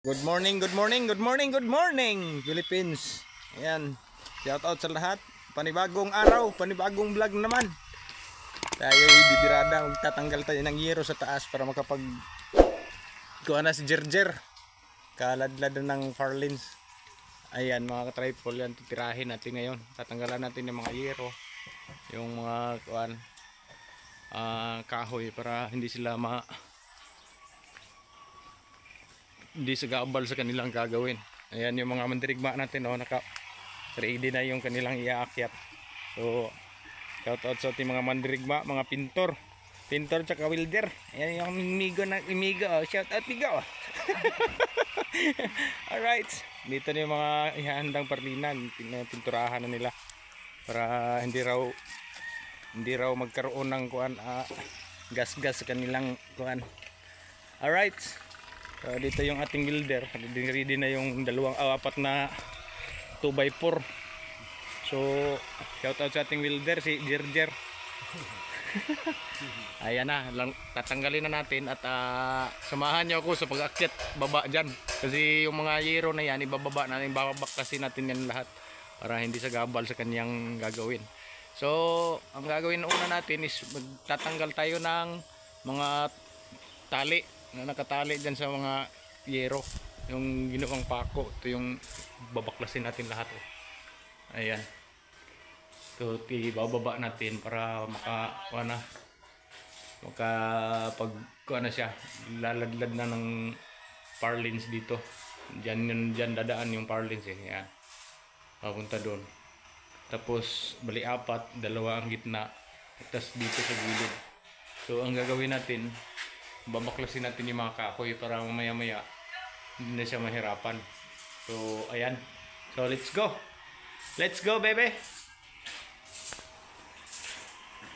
Good morning, good morning, good morning, good morning, Philippines. Ayan, shout out sa lahat. Panibagong araw, panibagong vlog naman. Tayo bibirada, magtatanggal tayo ng yero sa taas para makapag kuha na si Jerjer. Kaladlad ng Farlins. Ayan mga ka-tripod, yan titirahin natin ngayon. Tatanggalan natin yung mga yero, yung mga kuan kahoy para hindi sila hindi sagabal sa kanilang gagawin. Ayan yung mga mandirigma natin, naka-ready na yung kanilang iaakyat. So shout out sa ating mga mandirigma, mga pintor tsaka welder. Ayan yung imigo, shout out migo. Alright, dito na yung mga ihahandang parlinan, pinturahan na nila para hindi raw magkaroon ng gas-gas sa kanilang kuan. Alright, so dito yung ating welder, ready na yung apat na 2x4. So shout out sa ating welder, si Jerjer. Ayan na, tatanggalin na natin at samahan nyo ako sa pag-akyat baba dyan, kasi yung mga yero na yan ibababa natin, bababak kasi natin yan lahat para hindi sagabal sa kanyang gagawin. So ang gagawin na una natin is magtatanggal tayo ng mga tali na nakatali dyan sa mga yero, yung ginawang pako. Ito yung babaklasin natin lahat. Ayan, ito ibababa natin para makapagkuha na siya, laladlad na ng Farlins dito. Dyan dadaan yung Farlins Ayan, papunta doon. Tapos bali apat, dalawa ang gitna, tapos dito sa gilid. So ang gagawin natin, babaklasin natin yung mga kahoy para mamaya hindi na siya mahirapan. So ayan, so let's go baby.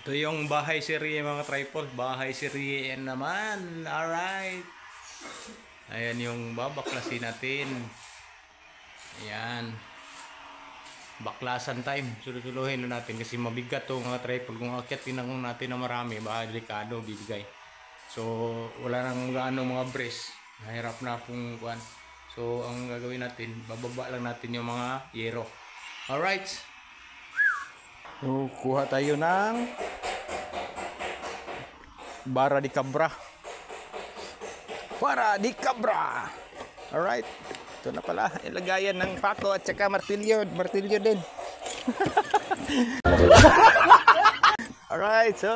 Ito yung bahay serye mga tripod, bahay serye naman. Alright, ayan yung babaklasin natin. Ayan, baklasan time, sulusuluhin na natin kasi mabigat to mga tripod. Kung akyatin natin na marami, baka delikado bibigay. So wala nang mga brace, nahirap na pong kuan. So ang gagawin natin, bababa lang natin yung mga yero. Alright, so kuha tayo ng bara di cabra. Alright, ito na pala ilagayan ng pako at saka martilyo din. Alright, so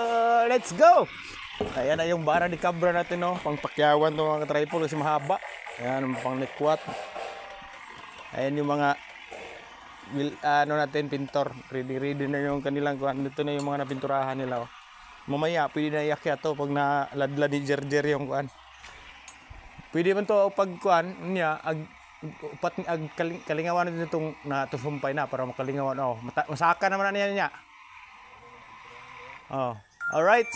let's go. Ayan na yung bara di cabra natin, pang pakyawan to mga tripod kasi mahaba. Ayan, pang likwat. Ayan yung mga natin, pintor. Ready na yung kanilang kuan. Dito na yung mga napinturahan nila. Mamaya pwede na iakyat to pag naladlad ni Jerjer yung kuan. Pwede man to pag kuan niya kalingawan natin itong natusumpay na para makalingawan. Masaka naman na niya. Alright.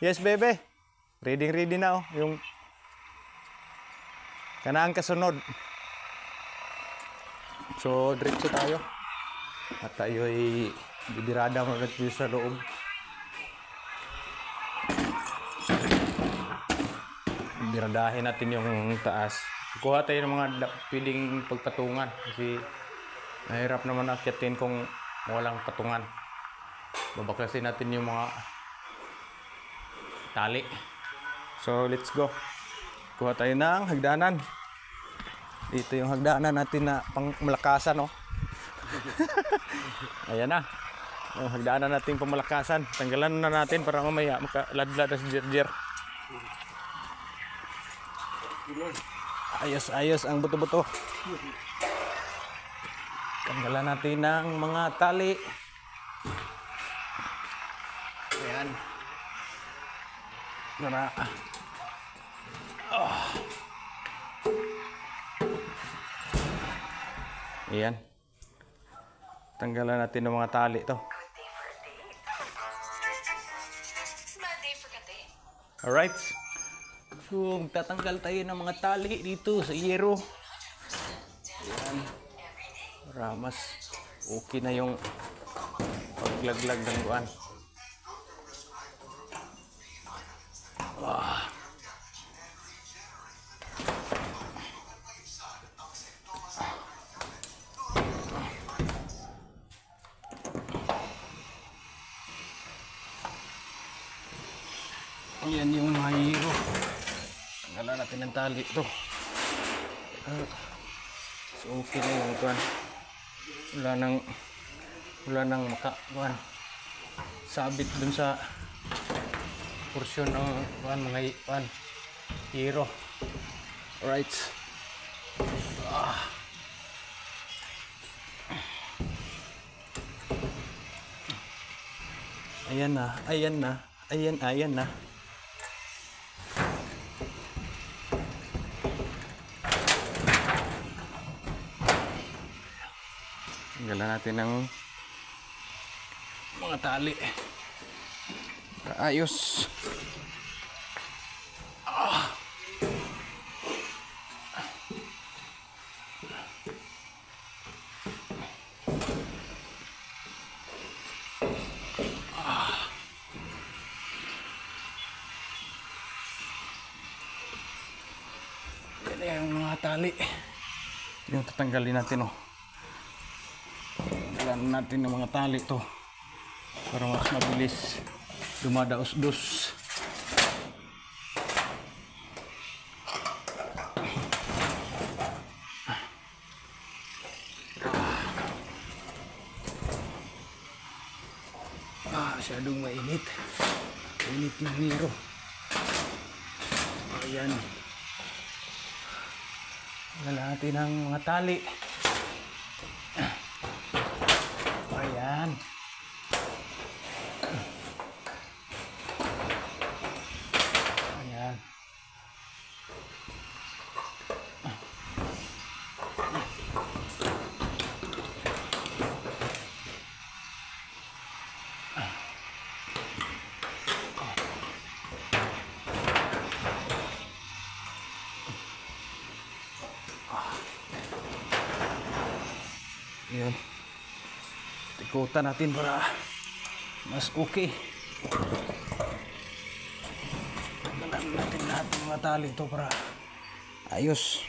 Yes baby, ready na yung kanang kasunod. So diretso tayo at tayo ay bibirada mo dito sa loob. Biradahin natin yung taas. Kuha tayo ng mga pwedeng pagpatungan kasi mahirap naman akyatin kung walang patungan. Babaklasin natin yung mga tali. So let's go. Kuha tayo ng hagdanan. Dito yung hagdanan natin na pang malakasan. Ayan na yung hagdanan natin pang malakasan. Tanggalan na natin para mamaya makaladlad si Jerjer. Ayos ang buto-buto. Tanggalan natin ng mga tali. Ayan. Ayan. Tanggalan natin ng mga tali to. Alright. So tatanggal tayo ng mga tali dito sa yero. Ayan. Para mas okay na yung paglaglag ng kuan. natin ng tali ito. So okay na yung kuan. Wala nang makakuan. Sabit dun sa porsyon ng kuan mga kuan. Hero. Alright. Ayan na. Ayan na. Tanggalan natin ng mga tali. Ayos. Yan yung mga tali. Yung tatanggalin natin, oh. Tanggalan natin ng mga tali to para mas mabilis dumadaos-dos. Masyadong mainit. Init ng hero. Ayan. Tanggalan natin ang mga tali. Ayan. Ayan. Ayan. Tikutan natin para mas okay. Tanggalan natin lahat ng mga tali ito para ayos.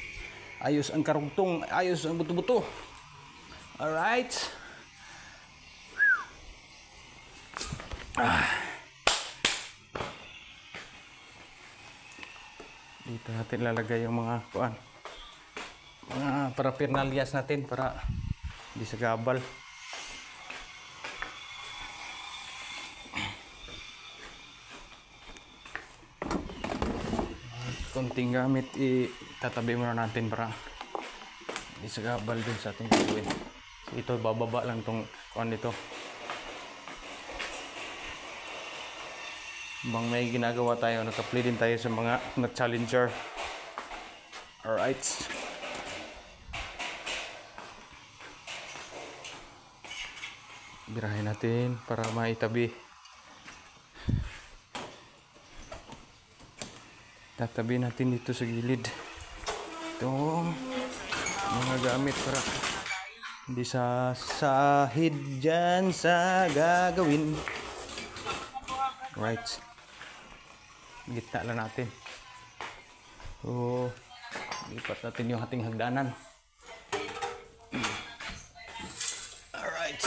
Ayos ang karugtong. Ayos ang buto-buto. Alright. Dito natin lalagay yung mga kuan. Mga paraphernalias natin para hindi sa gabal. Konting gamit itatabi muna natin para hindi sa gabal din sa ating gagawin. Ito bababa lang tong kuan dito. Bang may ginagawa tayo, naka-play din tayo sa mga na-challenger. Alright. Birahin natin para maitabi. Tatabi natin dito sa gilid. Itong mga gamit para hindi sa sahid dyan sa gagawin. Right. Gitna lang natin. So, lipat natin yung ating hagdanan. Alright.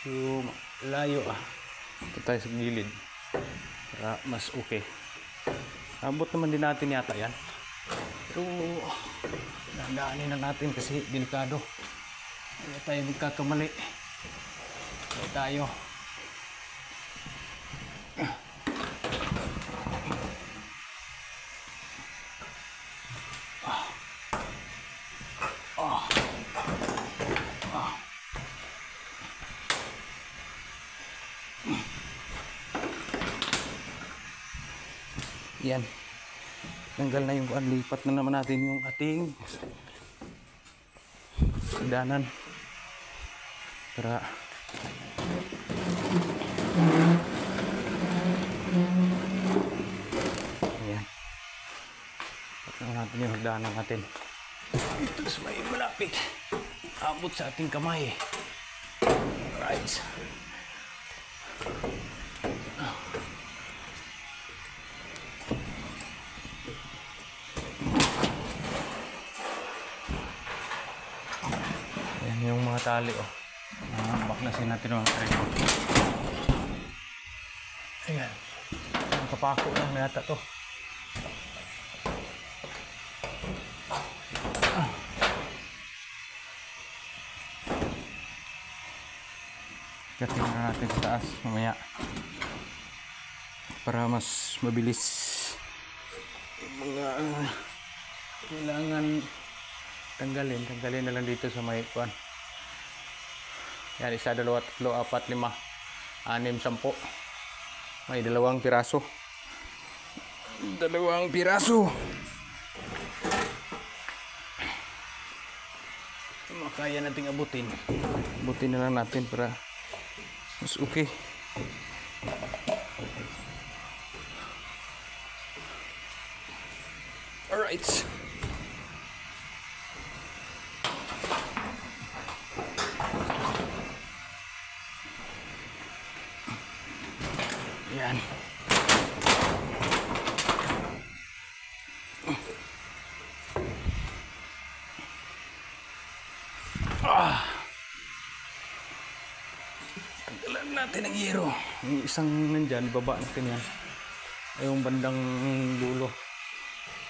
Medyo layo ito tayo sa gilid para mas okay. Abot naman din natin yata yan, pero dadaanin na natin kasi delikado. Kaya tayo magkakamali. Kaya tayo yan. Tanggal na yung kuan, lipat na naman natin yung ating danan para ayan. Lipat na natin yung hagdanan natin. Ito sa may malapit abot sa ating kamay. Right. Ayan yung mga tali oh. Baklasin natin mga kare. Ayan. Ang kapako lang na yata to. Tingnan natin sa taas mamaya para mas mabilis yung mga kailangan tanggalin na lang dito sa may kuan. Yan, 1, 2, 3, 4, 5, 6, 10. May 2 piraso. 2 piraso. Makaya nating abutin. Abutin na lang natin para mas okay. Alright. Yan. Tanggalan natin ang yero. Yung isang nandyan, baba natin yan. Ay yung bandang dulo.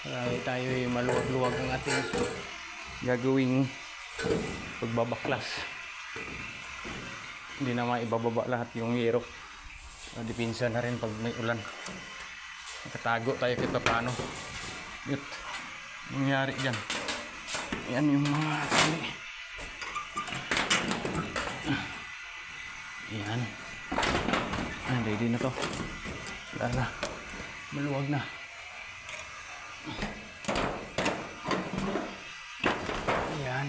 Para tayo ay maluwag-luwag ang ating gagawing pagbabaklas. Hindi na maibababa lahat yung yero. Dipinsa na rin pag may ulan. Nakatago tayo kita paano. Yut. Nangyari dyan. Yan yung mga tali. Yan. Ready na to. Wala na. Maluwag na. Yan.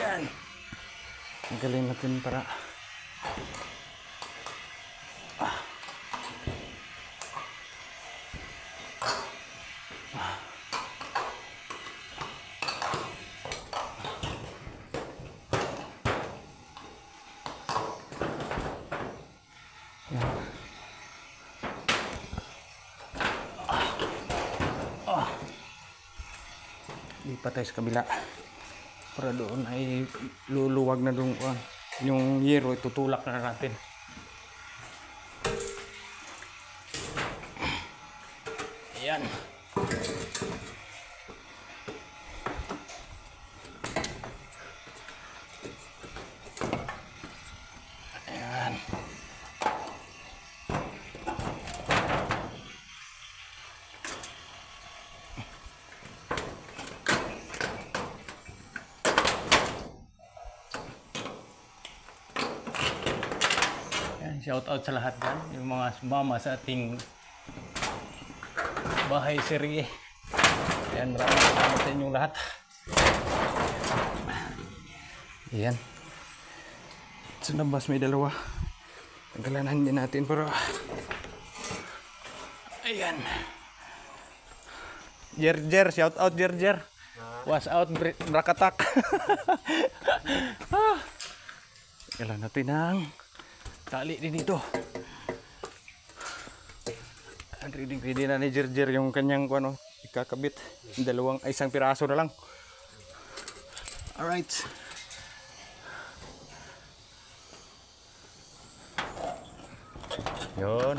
Yan. Tanggalin natin para lipat tayo sa kabila para doon ay luluwag na doon yung yero, itutulak na natin. Ayan. Ayan. Shout out sa lahat dyan, yung mga sumama sa ating bahay serye. Ayan, maraming salamat sa inyong lahat. Ayan. Sa labas may 2. Tanggalan din natin para ayan. Jer, shout out Jer. Was out Brakatak. Tanggalan natin ang tali din dito. Ready na ni Jer yung kanyang ano, ikakabit. 1 piraso na lang. Alright. Yun.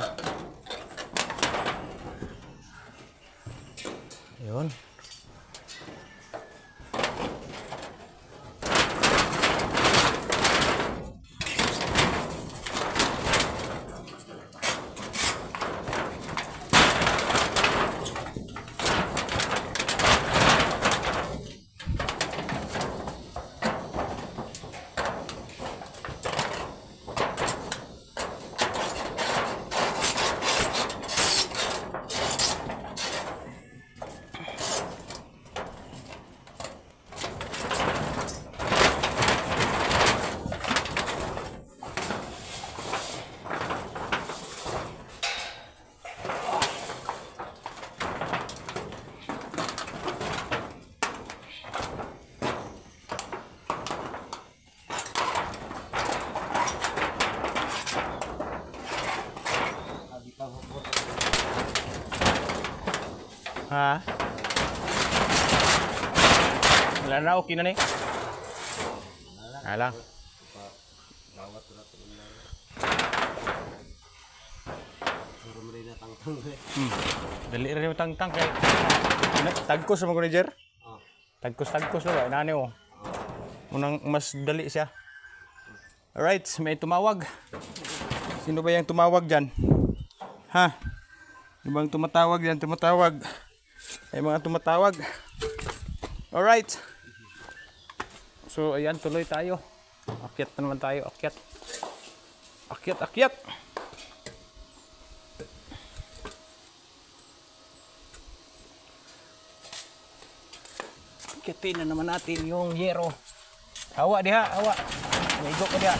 Yun. Ha? Wala na, okay na ni. Alang. Dali rin yung tangtang kay tagkos mo ko ni Jer. Tagkos na ba? Inani mo. Unang mas dali siya. Alright, may tumawag. Sino ba yung tumawag dyan? Ha? Sino bang tumatawag dyan? Tumatawag. May mga tumatawag. Alright. So, ayan, tuloy tayo. Akyat na naman tayo. Akyat. Akyat, akyat. Akyatin na naman natin yung yero. Hawa diha, hawa. Maigo ko diha.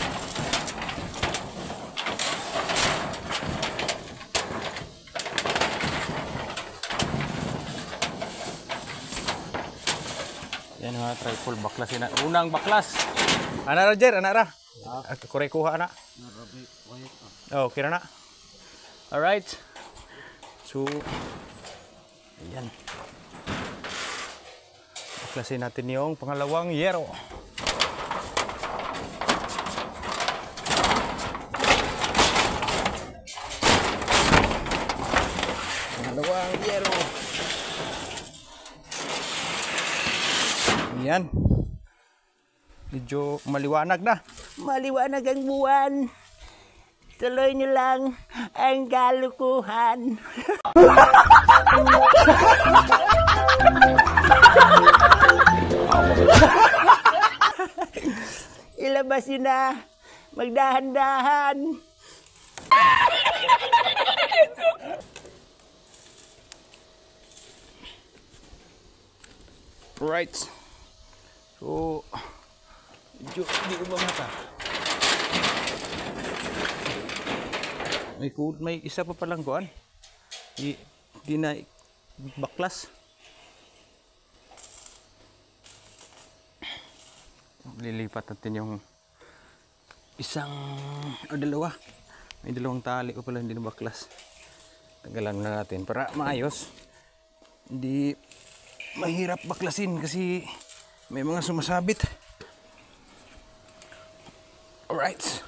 Yan nga, try full baklas yun. Unang baklas. Ana ra, Jer, ana ra. Kuray kuha na. Oh, kira na. Alright. So, ayan. Baklasin natin yung pangalawang yero. Pangalawang yero. Ayan. Medyo maliwanag na. Maliwanag ang buwan. Tuloy nyo lang ang kalukuhan. Ilabas nyo na. Magdahan-dahan. Right. So, medyo hindi ko mamata. May isa pa palang kuan. Di na baklas. Lilipat natin yung isang o dalawa. May dalawang tali ko pala hindi na baklas. Tagalan na natin para maayos. Hindi mahirap baklasin kasi may mga sumasabit. Alright.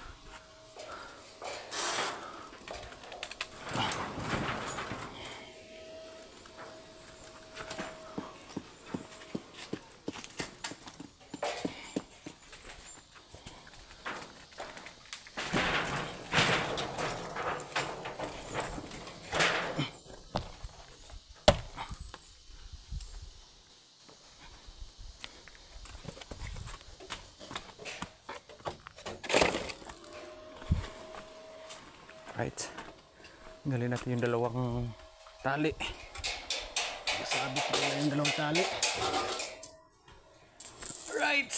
Right. Tanggalin natin yung dalawang tali. Sabit ko yung dalawang tali. Right.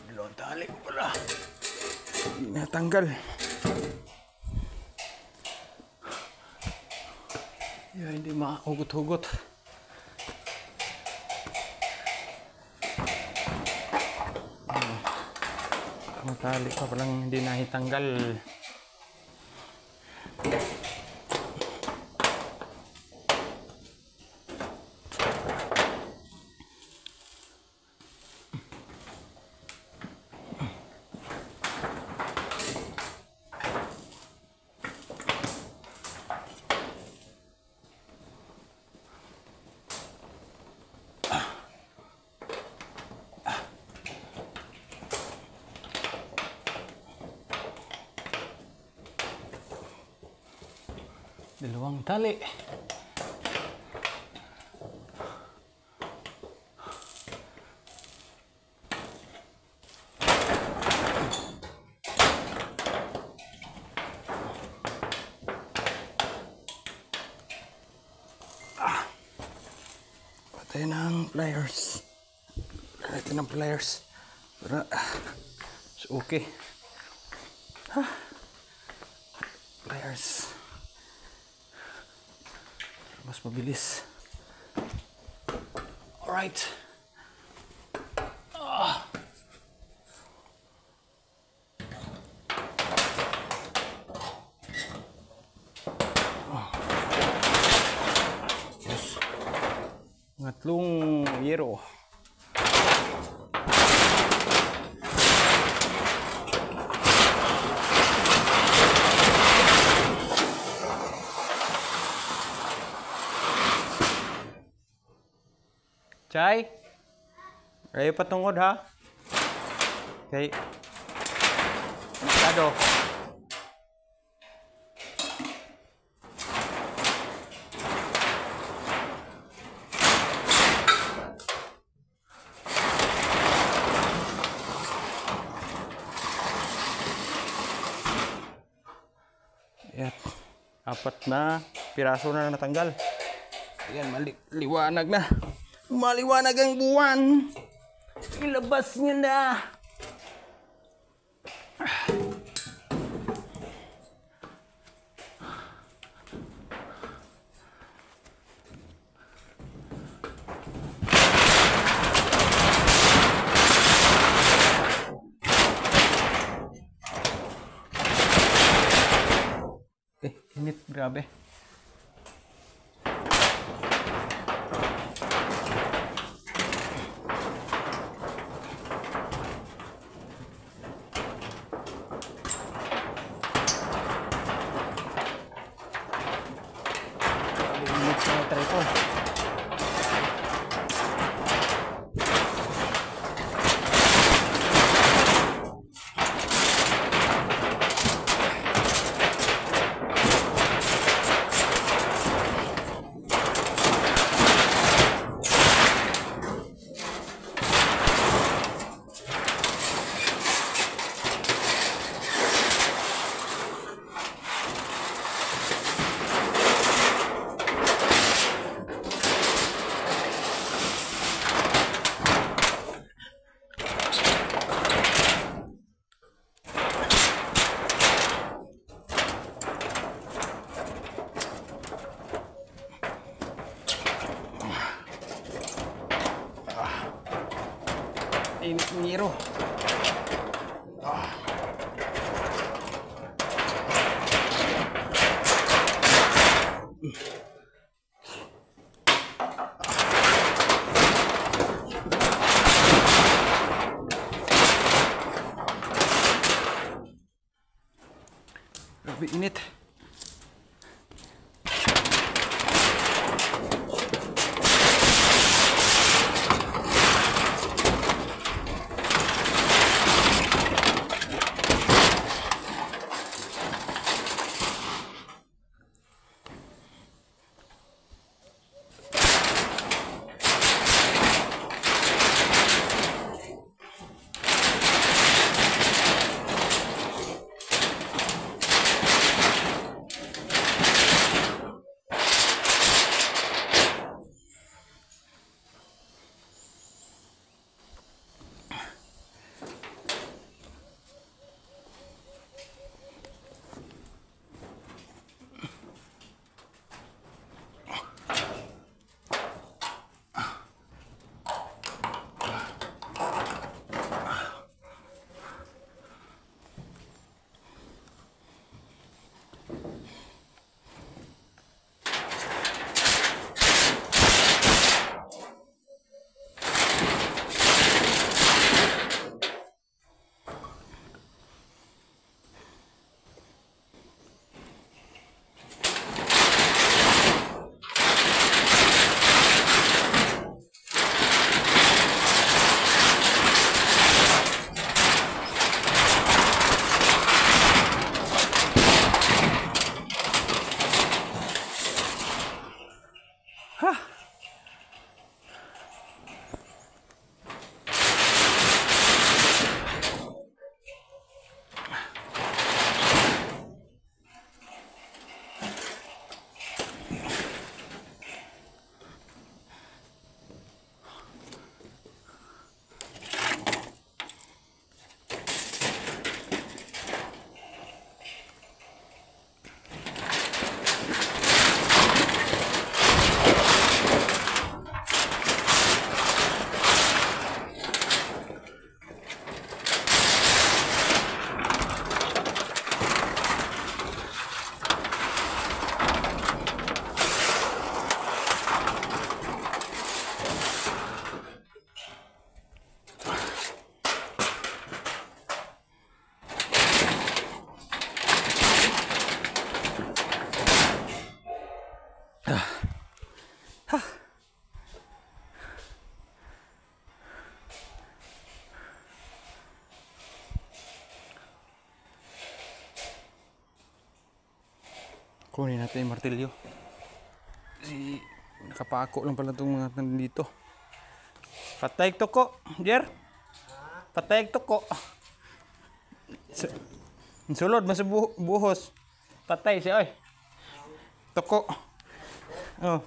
Dalawang tali ko pala. Hindi natanggal. Yan, hindi mahugot-hugot. Ang tali pa palang hindi nahitanggal. Dalawang tali. Patay ng pliers. Patay ng pliers. Para okay. Pliers. Mas mabilis. Alright. tatlong yero. Chay, kayo patungkod ha? Okay. Masyado. Ayan. 4 na piraso na natanggal. Ayan, liwanag na. Maliwanag ang buwan. Ilabas nyo na. Init, grabe. Init ng yero. Grabe init. Kunin natin yung martilyo. Si nakapako lang pala itong mga nandito. Patay toko, Jer. Patay toko. Sulod mas buhos. Patay siya oy. Toko. Oh.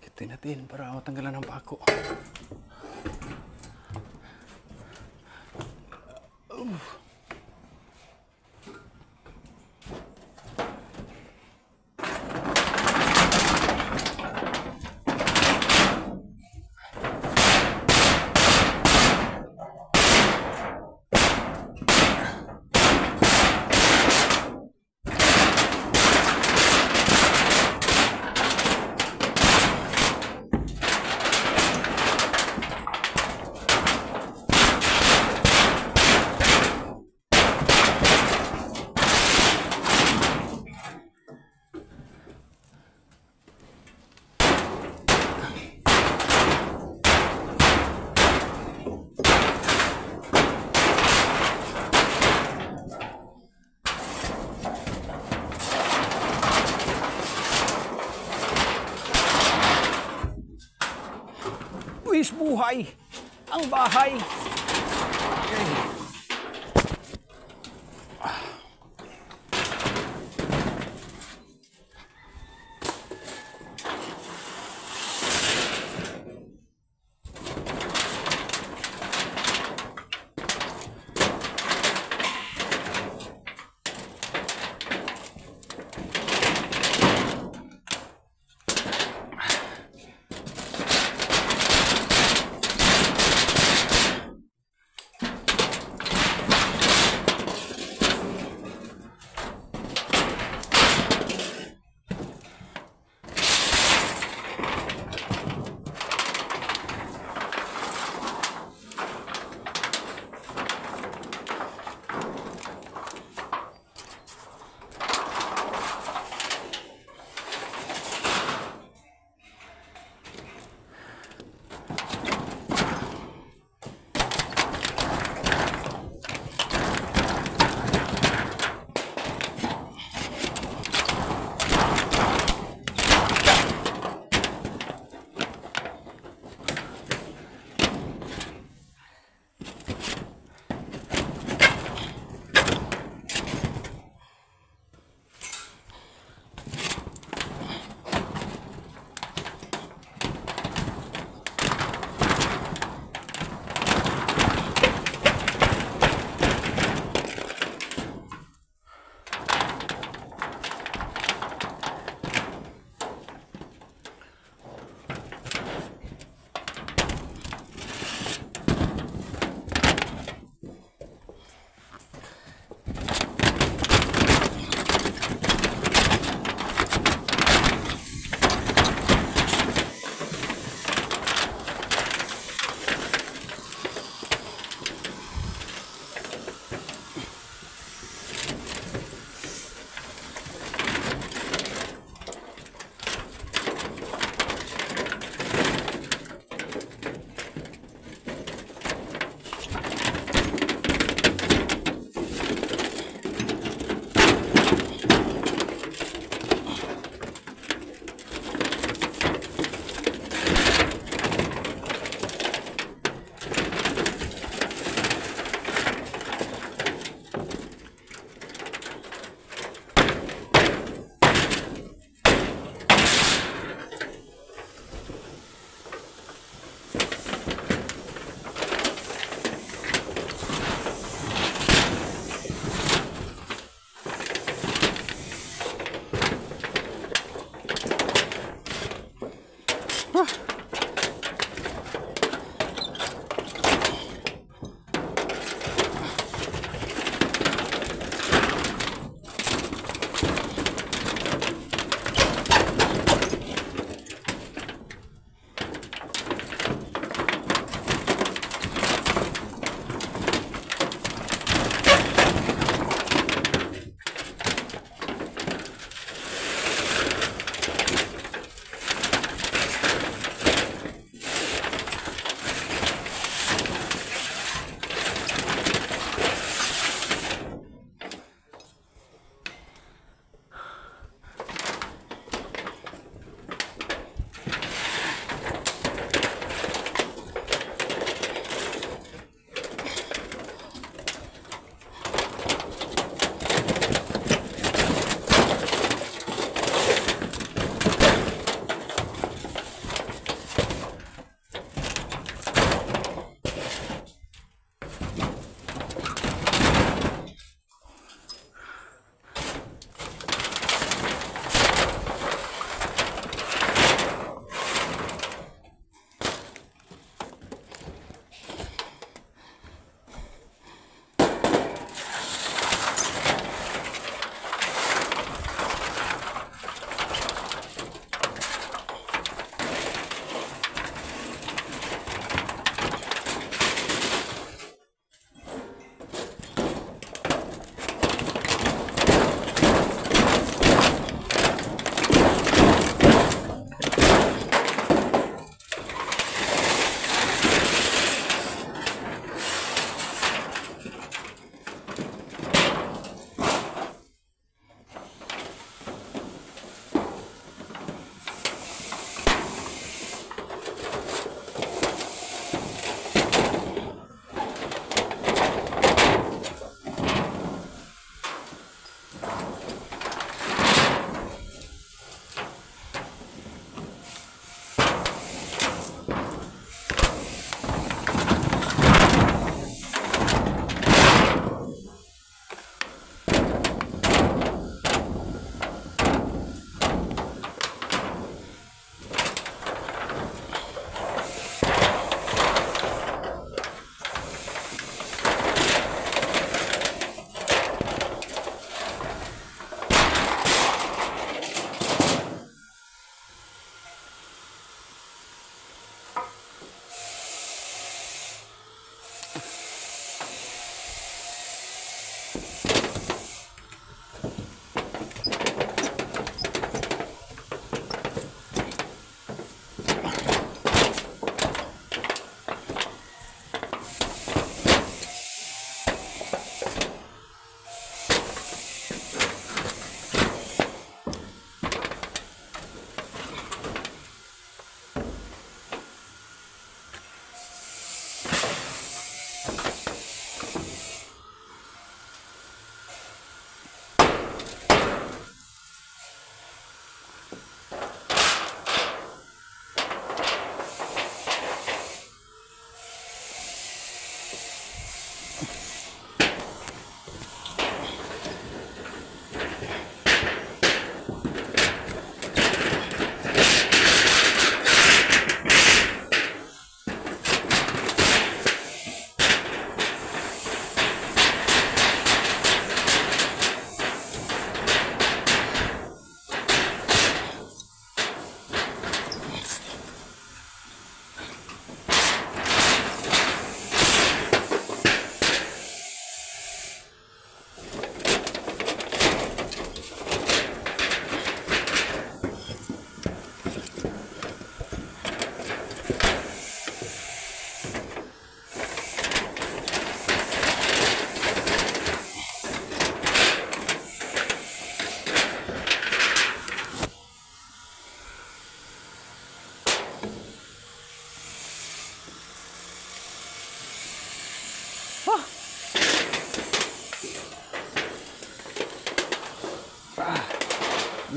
Kitin natin para matanggalan ng pako. Buwis buhay ang bahay.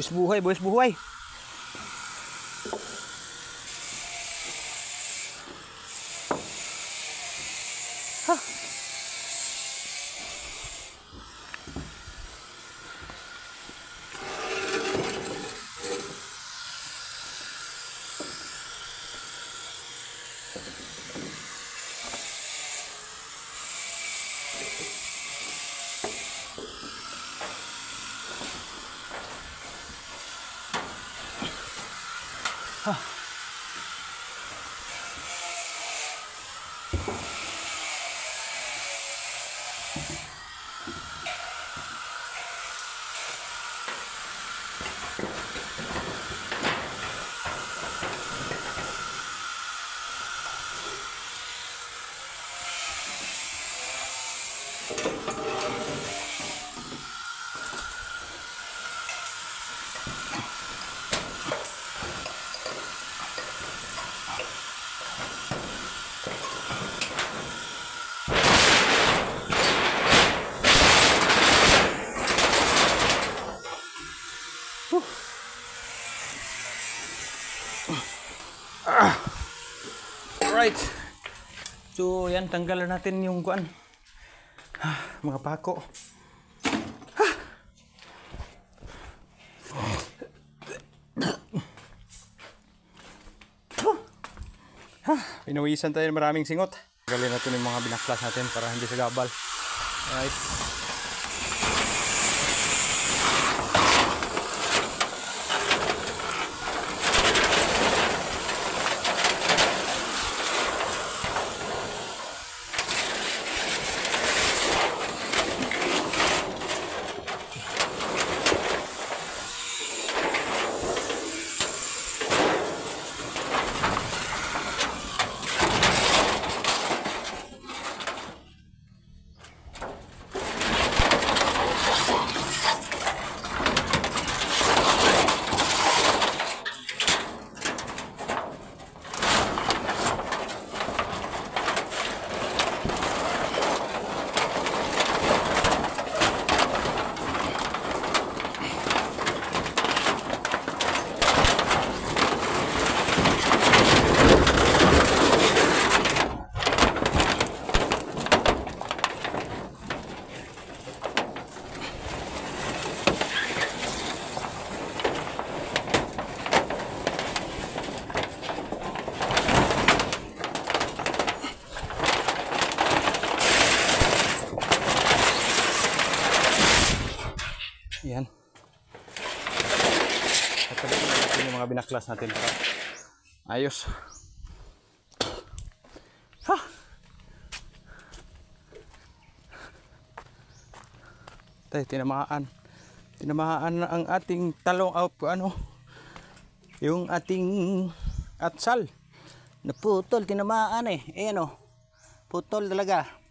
Buwis buhay, buwis buhay. Ha. Alright. So yan, tanggalan natin yung kuan. Mga pako. Pinawisan tayo ng maraming singot. Tanggalin natin yung mga binaklas natin para hindi sa gabal. Alright. Yan. Tatapos natin yung mga binaklas natin para ayos. Ha! Tayo, tinamaan. Tinamaan na ang ating talong out po ano. Yung ating atsal. Naputol, tinamaan eh. Ayan o. Putol talaga.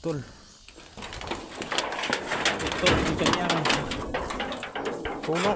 Putol. Putol yung kanyang puno.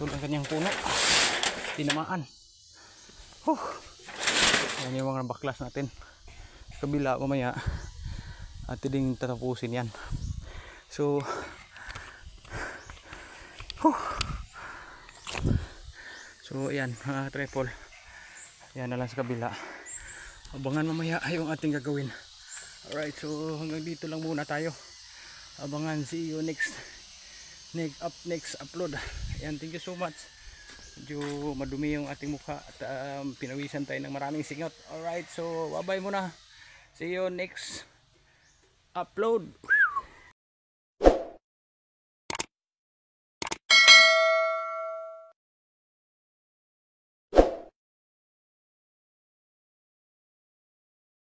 Ang kanyang puno tinamaan. Yan yung mga baklas natin kabila mamaya at din tatapusin yan. So ayan mga tripod, yan na lang sa kabila, abangan mamaya yung ating gagawin. Alright, so hanggang dito lang muna tayo, abangan, see you next upload. Yan, thank you so much. Medyo madumi yung ating mukha at pinawisan tayo ng maraming singot. Alright, so bye bye muna. See you next upload.